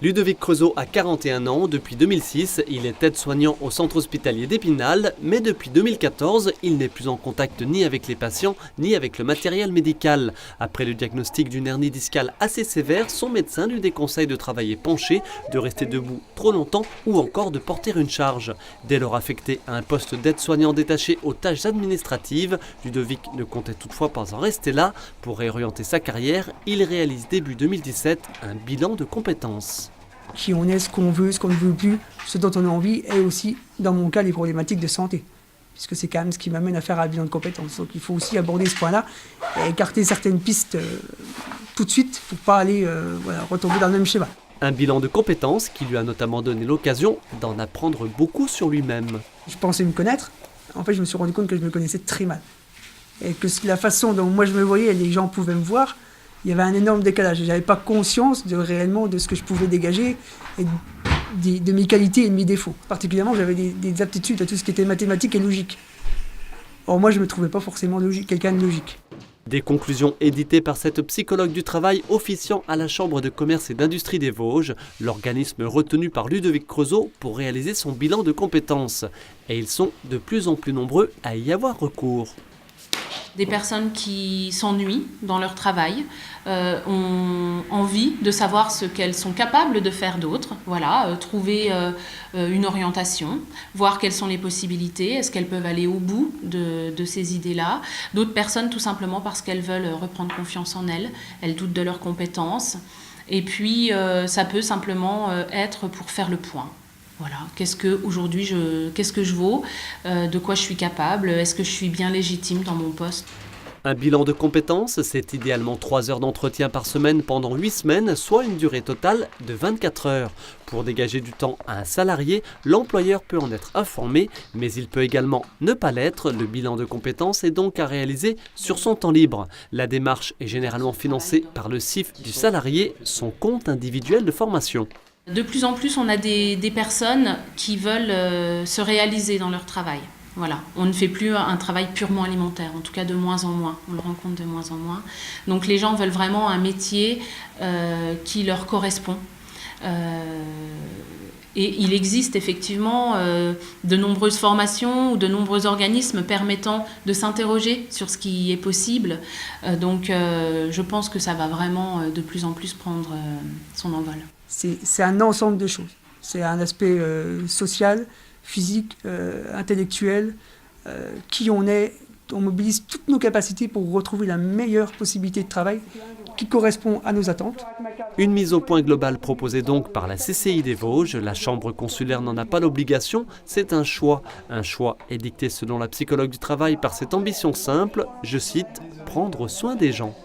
Ludovic Creusot a 41 ans. Depuis 2006, il est aide-soignant au centre hospitalier d'Épinal, mais depuis 2014, il n'est plus en contact ni avec les patients, ni avec le matériel médical. Après le diagnostic d'une hernie discale assez sévère, son médecin lui déconseille de travailler penché, de rester debout trop longtemps ou encore de porter une charge. Dès lors affecté à un poste d'aide-soignant détaché aux tâches administratives, Ludovic ne comptait toutefois pas en rester là. Pour réorienter sa carrière, il réalise début 2017 un bilan de compétences. Qui on est, ce qu'on veut, ce qu'on ne veut plus, ce dont on a envie, et aussi, dans mon cas, les problématiques de santé. Puisque c'est quand même ce qui m'amène à faire un bilan de compétences. Donc il faut aussi aborder ce point-là et écarter certaines pistes tout de suite pour ne pas aller retomber dans le même schéma. Un bilan de compétences qui lui a notamment donné l'occasion d'en apprendre beaucoup sur lui-même. Je pensais me connaître. En fait, je me suis rendu compte que je me connaissais très mal. Et que la façon dont moi je me voyais et les gens pouvaient me voir, il y avait un énorme décalage. Je n'avais pas conscience réellement de ce que je pouvais dégager et de mes qualités et de mes défauts. Particulièrement, j'avais des aptitudes à tout ce qui était mathématique et logique. Or, moi, je ne me trouvais pas forcément quelqu'un de logique. Des conclusions éditées par cette psychologue du travail officiant à la Chambre de commerce et d'industrie des Vosges, l'organisme retenu par Ludovic Creusot pour réaliser son bilan de compétences. Et ils sont de plus en plus nombreux à y avoir recours. Des personnes qui s'ennuient dans leur travail, ont envie de savoir ce qu'elles sont capables de faire d'autre, trouver une orientation, voir quelles sont les possibilités, est-ce qu'elles peuvent aller au bout de ces idées-là. D'autres personnes tout simplement parce qu'elles veulent reprendre confiance en elles doutent de leurs compétences. Et puis ça peut simplement être pour faire le point. Voilà, qu'est-ce que je vaux, de quoi je suis capable, est-ce que je suis bien légitime dans mon poste? Un bilan de compétences, c'est idéalement 3 heures d'entretien par semaine pendant 8 semaines, soit une durée totale de 24 heures. Pour dégager du temps à un salarié, l'employeur peut en être informé, mais il peut également ne pas l'être. Le bilan de compétences est donc à réaliser sur son temps libre. La démarche est généralement financée par le CIF du salarié, son compte individuel de formation. De plus en plus, on a des personnes qui veulent se réaliser dans leur travail. Voilà, on ne fait plus un travail purement alimentaire, en tout cas de moins en moins, on le rencontre de moins en moins. Donc les gens veulent vraiment un métier qui leur correspond. Et il existe effectivement de nombreuses formations ou de nombreux organismes permettant de s'interroger sur ce qui est possible. Donc je pense que ça va vraiment de plus en plus prendre son envol. C'est un ensemble de choses. C'est un aspect social, physique, intellectuel, qui on est. On mobilise toutes nos capacités pour retrouver la meilleure possibilité de travail qui correspond à nos attentes. Une mise au point globale proposée donc par la CCI des Vosges. La Chambre consulaire n'en a pas l'obligation, c'est un choix. Un choix édicté selon la psychologue du travail par cette ambition simple, je cite, « prendre soin des gens ».